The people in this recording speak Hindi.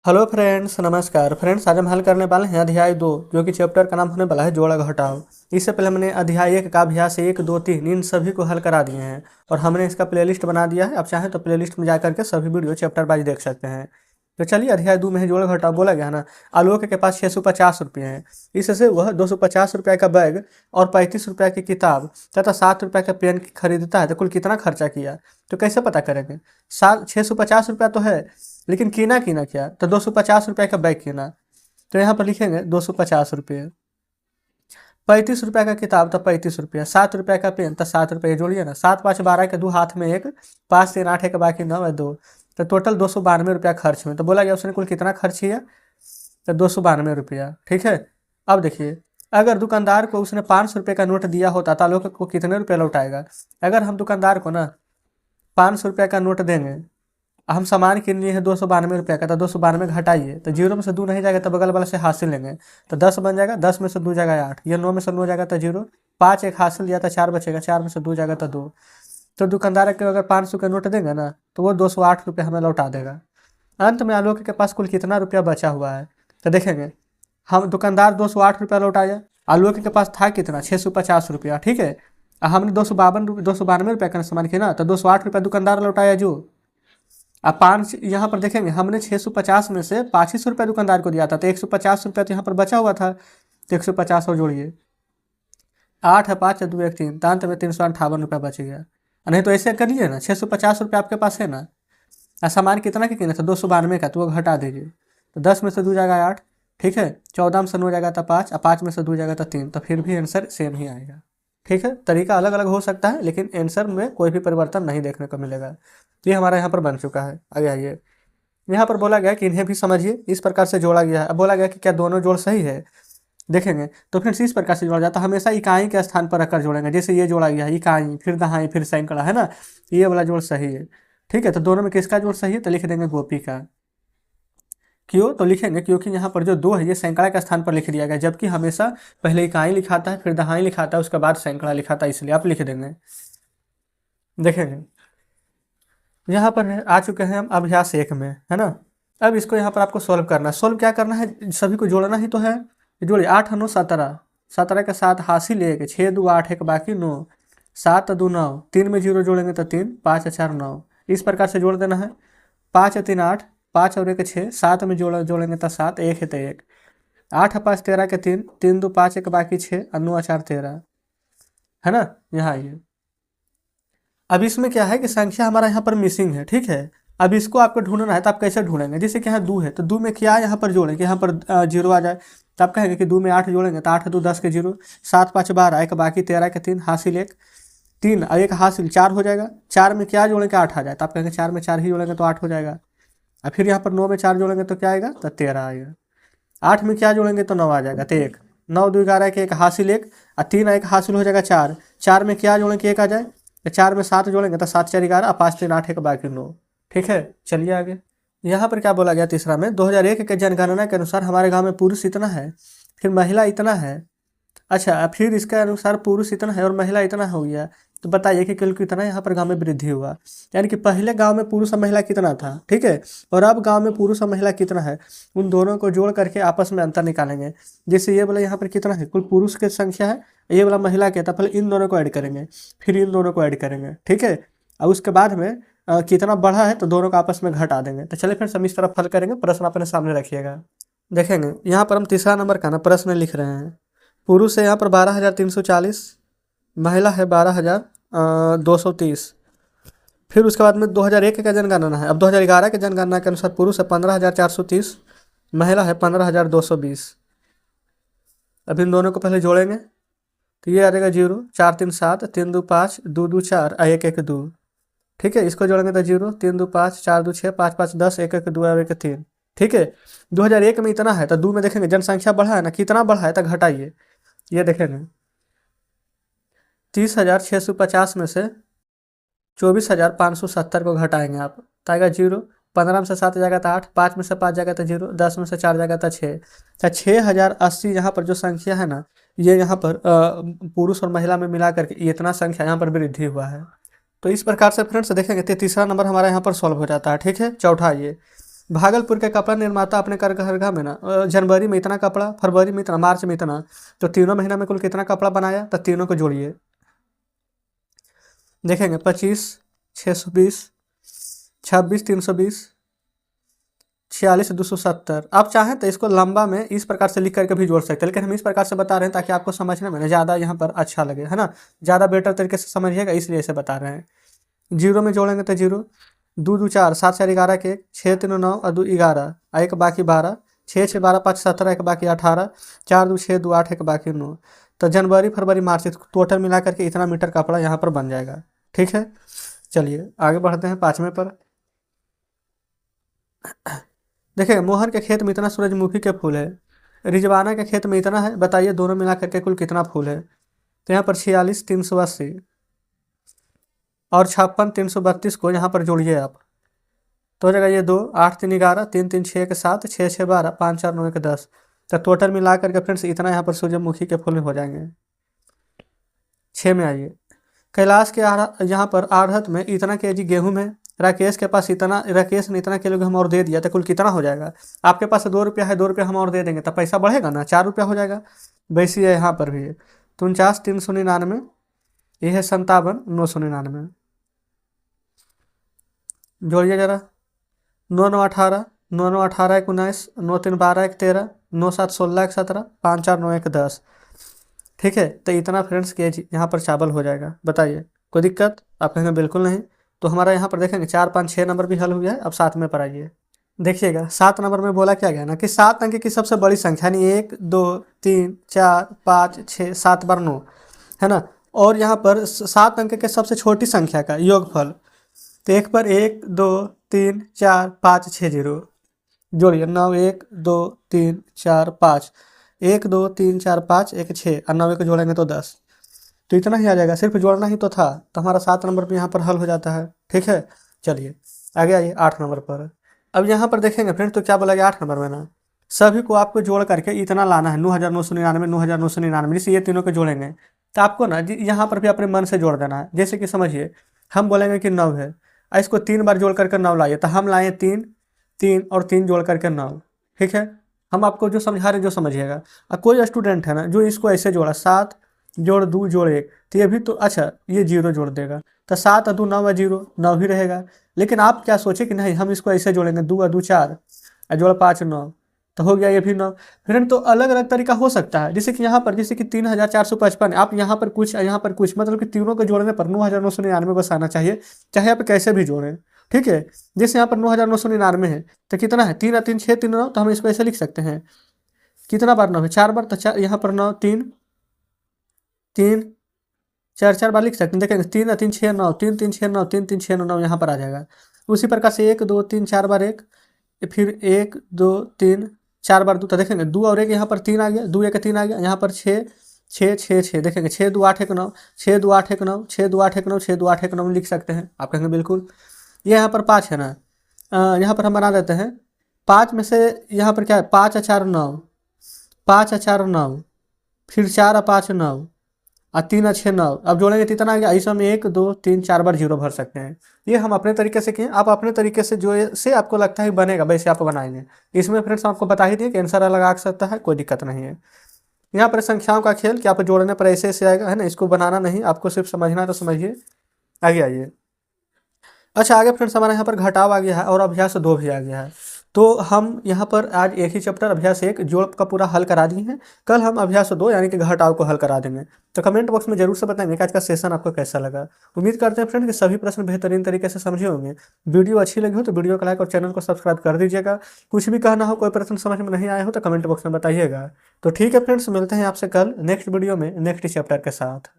हेलो फ्रेंड्स, नमस्कार फ्रेंड्स। आज हम हल करने वाले हैं अध्याय 2, जो कि चैप्टर का नाम होने वाला है जोड़ा घटाओ। इससे पहले हमने अध्याय 1 का अभ्यास 1, 2, 3 इन सभी को हल करा दिए हैं और हमने इसका प्लेलिस्ट बना दिया है। आप चाहें तो प्लेलिस्ट में जा करके सभी वीडियो चैप्टर वाइज देख सकते हैं। तो चलिए, अध्याय 2 में है जोड़ा घटाओ। बोला गया है ना, आलोक के पास 650 रुपये हैं। इससे वह 250 रुपये का बैग और 35 रुपये की किताब तथा 7 रुपये का पेन खरीदता है तो कुल कितना खर्चा किया। तो कैसे पता करेंगे? 650 रुपया तो है, लेकिन कीना क्या? तो 250 रुपये का बैग कीना। तो यहाँ पर लिखेंगे 250 रुपये। 35 रुपये का किताब तो 35 रुपये, 7 रुपये का पेन तो 7 रुपये। जोड़िए ना, 7 5 12 के 2 हाथ में 1, 5 3 8 एक बाकी 9 है 2, तो टोटल 292 रुपया खर्च हुए। तो बोला गया उसने कुल कितना खर्च किया, तो 292 रुपया। ठीक है। अब देखिए, अगर दुकानदार को उसने 500 रुपये का नोट दिया होता तो आलोक को कितने रुपये लौटाएगा? अगर हम दुकानदार को ना 500 रुपये का नोट देंगे, हम सामान किन लिए हैं 292 रुपये का, तो 292 घटाइए तो 0 में से 2 नहीं जाएगा तो बगल वाले से हासिल लेंगे तो 10 बन जाएगा। 10 में से 2 जाएगा 8, ये 9 में से 9 जाएगा तो 0, 5 एक हासिल लिया तो 4 बचेगा, 4 में से 2 जाएगा तो 2। तो दुकानदार के अगर 500 का नोट देंगे ना तो वो 208 रुपये हमें लौटा देगा। अंत में आलोक के पास कुल कितना रुपया बचा हुआ है, तो देखेंगे हम दुकानदार 208 रुपया लौटाया, आलोक के पास था कितना 650 रुपया। ठीक है, हमने 292 रुपये का सामान किया ना, तो 208 रुपया दुकानदार लौटाया। जो अब 5 यहाँ पर देखेंगे, हमने 650 में से 25 रुपये दुकानदार को दिया था, तो 150 रुपया तो यहाँ पर बचा हुआ था, तो 150 और जोड़िए। 8 है 5 है 2 1 3, अंत में 358 रुपया बच गया। नहीं तो ऐसे करिए ना, 650 रुपया आपके पास है ना, सामान कितना के किना था 292 का, तो वो घटा दीजिए। तो 10 में से 2 जाएगा 8, ठीक है, 14 में से 9 जाएगा तो 5, और 5 में से 2 जाएगा तो 3, तो फिर भी आंसर सेम ही आएगा। ठीक है, तरीका अलग अलग हो सकता है लेकिन आंसर में कोई भी परिवर्तन नहीं देखने को मिलेगा। तो ये हमारा यहाँ पर बन चुका है। आगे आइए, यहाँ पर बोला गया कि इन्हें भी समझिए, इस प्रकार से जोड़ा गया है। अब बोला गया कि क्या दोनों जोड़ सही है, देखेंगे तो फिर इस प्रकार से जोड़ा जाता है। हमेशा इकाई के स्थान पर रखकर जोड़ेंगे। जैसे ये जोड़ा गया है इकाई, फिर दहाई, फिर सैकड़ा, है ना, ये वाला जोड़ सही है। ठीक है, तो दोनों में किसका जोड़ सही है, तो लिख देंगे गोपी का। क्यों, तो लिखेंगे क्योंकि यहाँ पर जो 2 है ये सैकड़ा के स्थान पर लिख दिया गया, जबकि हमेशा पहले इकाई लिखाता है, फिर दहाई लिखाता है, उसके बाद सैकड़ा लिखाता है, इसलिए आप लिख देंगे। देखेंगे यहाँ पर आ चुके हैं हम अभ्यास 1 में, है ना। अब इसको यहाँ पर आपको सॉल्व करना है। सॉल्व क्या करना है, सभी को जोड़ना ही तो है। जोड़िए, 8 9 17, 17 के साथ हासिल 1, 6 2 8 एक बाकी 9, 7 2 9, 3 में 0 जोड़ेंगे तो 3, 5 4 9, इस प्रकार से जोड़ देना है। 5 3 8, 5 और 1 6, 7 में जोड़ेंगे तो 7, 1 है तो 1, 8 5 13 के 3, 3 2 5 एक बाकी 6, और 9 4 13, है ना। यहाँ आइए, अब इसमें क्या है कि संख्या हमारा यहाँ पर मिसिंग है। ठीक है, अब इसको आपको ढूंढना है, तो आप कैसे ढूंढेंगे? जैसे कि यहाँ 2 है, तो 2 में क्या यहाँ पर जोड़ेंगे, यहाँ पर 0 आ जाए, तो आप कहेंगे कि 2 में 8 जोड़ेंगे तो 8 2 10 के 0, 7 5 12 एक बाकी 13 के 3, हासिल 1, 3 और 1 हासिल 4 हो जाएगा। 4 में क्या जोड़ेंगे 8 आ जाए, तो आप कहेंगे 4 में 4 ही जोड़ेंगे तो 8 हो जाएगा। और फिर यहाँ पर 9 में 4 जोड़ेंगे तो क्या आएगा, तो 13 आएगा। 8 में क्या जोड़ेंगे तो 9 आ जाएगा, तो 1, 9 2 11 के 1 हासिल 1, और 3 1 हासिल हो जाएगा 4, 4 में क्या जोड़ेंगे 1 आ जाए, तो 4 में 7 जोड़ेंगे तो 7 4 11, 5 3 8 एक बाकी 9। ठीक है, चलिए आगे। यहाँ पर क्या बोला गया तीसरा में, 2001 के जनगणना के अनुसार हमारे गांव में पुरुष इतना है, फिर महिला इतना है। अच्छा, फिर इसके अनुसार पुरुष इतना है और महिला इतना हो गया, तो बताइए कि कुल कितना यहाँ पर गांव में वृद्धि हुआ। यानी कि पहले गांव में पुरुष और महिला कितना था, ठीक है, और अब गांव में पुरुष और महिला कितना है, उन दोनों को जोड़ करके आपस में अंतर निकालेंगे। जैसे ये वाला यहाँ पर कितना है, कुल पुरुष की संख्या है, ये वाला महिला के, तो पहले इन दोनों को ऐड करेंगे, फिर इन दोनों को ऐड करेंगे। ठीक है, और उसके बाद में कितना बढ़ा है तो दोनों को आपस में घटा देंगे। तो चलिए फिर हम इस तरफ हल करेंगे। प्रश्न अपने सामने रखिएगा। देखेंगे यहाँ पर हम तीसरा नंबर का ना प्रश्न लिख रहे हैं। पुरुष है यहाँ पर 12,340, महिला है 12,230। फिर उसके बाद में 2001 का जनगणना है। अब 2011 के जनगणना के अनुसार पुरुष है 15,430, महिला है 15,220। अब इन दोनों को पहले जोड़ेंगे तो ये आ जाएगा 0, 4 3 7, 3 2 5, 2 2 4, 1 1 2। ठीक है, इसको जोड़ेंगे तो 0 3 2 5, 4 2 6, 5 5 10, 1 1 2 और 1 3। ठीक है, 2001 में इतना है तो 2 में देखेंगे जनसंख्या बढ़ा है ना, कितना बढ़ा है तो घटाइए। ये देखेंगे 30,650 में से 24,570 को घटाएंगे आप, तो आएगा 0, 15 में से 7 जाएगा तो 8, 5 में से 5 जाएगा तो 0, 10 में से 4 जाएगा तो 6, तो 6080 यहाँ पर जो संख्या है ना, ये यहाँ पर पुरुष और महिला में मिला करके इतना संख्या यहाँ पर वृद्धि हुआ है। तो इस प्रकार से फ्रेंड्स देखेंगे तो तीसरा नंबर हमारा यहाँ पर सॉल्व हो जाता है। ठीक है, चौथा ये भागलपुर के कपड़ा निर्माता अपने कारखाने में ना जनवरी में इतना कपड़ा, फरवरी में इतना, मार्च में इतना, तो तीनों महीना में कुल कितना कपड़ा बनाया, तो तीनों को जोड़िए। देखेंगे 25, 620, 26, 320, 46, 270। आप चाहें तो इसको लंबा में इस प्रकार से लिख करके भी जोड़ सकते हैं, लेकिन हम इस प्रकार से बता रहे हैं ताकि आपको समझने में ना ज़्यादा यहाँ पर अच्छा लगे, है ना, ज़्यादा बेटर तरीके से समझिएगा, इसलिए इसे बता रहे हैं। जीरो में जोड़ेंगे तो जीरो, 2 2 4, 7 4 11 के 6 3 9 और 2 11, एक बाकी 12, 6 6 12 5 17, एक बाकी 18, 4 2 6 2 8, एक बाकी 9। तो जनवरी फरवरी मार्च टोटल मिला करके इतना मीटर कपड़ा यहाँ पर बन जाएगा। ठीक है, चलिए आगे बढ़ते हैं 5वें पर। देखिए मोहन के खेत में इतना सूरजमुखी के फूल है, रिजवाना के खेत में इतना है, बताइए दोनों मिला करके कुल कितना फूल है। तो यहाँ पर 46, 380 और 56, 332 को यहाँ पर जोड़िए आप, तो हो जाएगा ये 2 8 3 11, 3 3 6 के 7, 6 6 12, 5 4 9 1 10। तो टोटल मिला करके फ्रेंड्स इतना यहाँ पर सूरजमुखी के फूल हो जाएंगे। 6 में आइए, कैलाश के यहाँ पर आढ़त में इतना केजी गेहूँ है, राकेश के पास इतना, राकेश ने इतना किलो गेहूँ और दे दिया, तो कुल कितना हो जाएगा। आपके पास 2 रुपया है, 2 रुपया हम और दे देंगे तो पैसा बढ़ेगा ना, 4 रुपया हो जाएगा। वैसे है यहाँ पर भी 49, 399, ये है 57, 999। जोड़िए जरा, 9 9 18, 9 9 18 1 19, 9 3 12 1 13, 9 7 16 1 17, 5 4 9 1 10। ठीक है, तो इतना फ्रेंड्स केजी यहाँ पर चावल हो जाएगा। बताइए कोई दिक्कत, आप कहेंगे बिल्कुल नहीं। तो हमारा यहाँ पर देखेंगे 4 5 6 नंबर भी हल हो गया है। अब 7वें पर आइए, देखिएगा 7 नंबर में बोला क्या गया ना कि 7 अंक की सबसे बड़ी संख्या, यानी 1 2 3 4 5 6 7 बार 9, है ना, और यहाँ पर 7 अंक के सबसे छोटी संख्या का योगफल। तो एक पर 1 2 3 4 5 6 0, जोड़िए 9 1 2 3 4 5, 1 2 3 4 5 1 6 और 9 को जोड़ेंगे तो 10। तो इतना ही आ जाएगा, सिर्फ जोड़ना ही तो था, तो हमारा 7 नंबर पर यहाँ पर हल हो जाता है। ठीक है, चलिए आगे आइए 8 नंबर पर। अब यहाँ पर देखेंगे फ्रेंड, तो क्या बोला गया 8 नंबर में ना, सभी को आपको जोड़ करके इतना लाना है, 9999, 9999, जिससे ये तीनों को जोड़ेंगे तो आपको ना यहाँ पर भी अपने मन से जोड़ देना है। जैसे कि समझिए हम बोलेंगे कि 9 है, इसको 3 बार जोड़ करके 9 लाइए, तो हम लाए 3 3 और 3 जोड़ करके 9। ठीक है, हम आपको जो समझा रहे जो समझिएगा। और कोई स्टूडेंट है ना जो इसको ऐसे जोड़ा, 7 जोड़ 2 जोड़ 1, तो ये भी तो अच्छा ये 0 जोड़ देगा, तो 7 और 2 9 और 0 9 ही रहेगा। लेकिन आप क्या सोचे कि नहीं हम इसको ऐसे जोड़ेंगे, 2 और 2 4 और जोड़ 5 9, तो हो गया ये भी 9। फिर तो अलग अलग तरीका हो सकता है, जैसे कि यहाँ पर जैसे कि 3455, आप यहाँ पर कुछ मतलब कि तीनों को जोड़ने पर 9999 बस आना चाहिए, चाहे आप कैसे भी जोड़ें। ठीक है, जैसे यहाँ पर 9999 है, तो कितना है 3 और 3 6 3 9, तो हम इसको ऐसे लिख सकते हैं, कितना बार 9 है 4 बार, तो 4 यहाँ पर 9 3 3 4 4 बार लिख सकते हैं। देखेंगे 3 और 3 6 9, 3 3 6 9, 3 3 6 9 9 यहाँ पर आ जाएगा। उसी प्रकार से 1 2 3 4 बार 1, फिर 1 2 3 4 बार 2, तो देखेंगे 2 और 1 यहाँ पर 3 आ गया, 2 1 3 आ गया, यहाँ पर 6 6 6 6, देखेंगे 6 2 8 1 9, 6 2 8 1 9, 6 2 8 1 9, 6 2 8 1 9 लिख सकते हैं। आप कहेंगे बिल्कुल। ये यहाँ पर 5 है ना, यहाँ पर हम बना देते हैं 5 में से, यहाँ पर क्या है 5 और 4 9, 5 और 4 9, फिर 4 और 5 9 और 3 और 6 9। अब जोड़ेंगे तो इतना आ गया, इसमें 1 2 3 4 बार 0 भर सकते हैं। ये हम अपने तरीके से किए, आप अपने तरीके से जो से आपको लगता है बनेगा वैसे आप बनाएंगे। इसमें फ्रेंड्स आपको बता ही दिए कि आंसर अलग आ सकता है, कोई दिक्कत नहीं है। यहाँ पर संख्याओं का खेल कि आप जोड़ने पर ऐसे ऐसे आएगा, है ना, इसको बनाना नहीं, आपको सिर्फ समझना तो समझिए। आगे आइए, अच्छा आगे फ्रेंड्स हमारे यहाँ पर घटाव आ गया है और अभ्यास 2 भी आ गया है। तो हम यहाँ पर आज एक ही चैप्टर अभ्यास 1 जोड़ का पूरा हल करा दिए हैं, कल हम अभ्यास 2 यानी कि घटाव को हल करा देंगे। तो कमेंट बॉक्स में जरूर से बताएंगे कि आज का सेशन आपको कैसा लगा। उम्मीद करते हैं फ्रेंड कि सभी प्रश्न बेहतरीन तरीके से समझे होंगे। वीडियो अच्छी लगी हो तो वीडियो को लाइक और चैनल को सब्सक्राइब कर दीजिएगा। कुछ भी कहना हो, कोई प्रश्न समझ में नहीं आया हो तो कमेंट बॉक्स में बताइएगा। तो ठीक है फ्रेंड्स, मिलते हैं आपसे कल नेक्स्ट वीडियो में नेक्स्ट चैप्टर के साथ।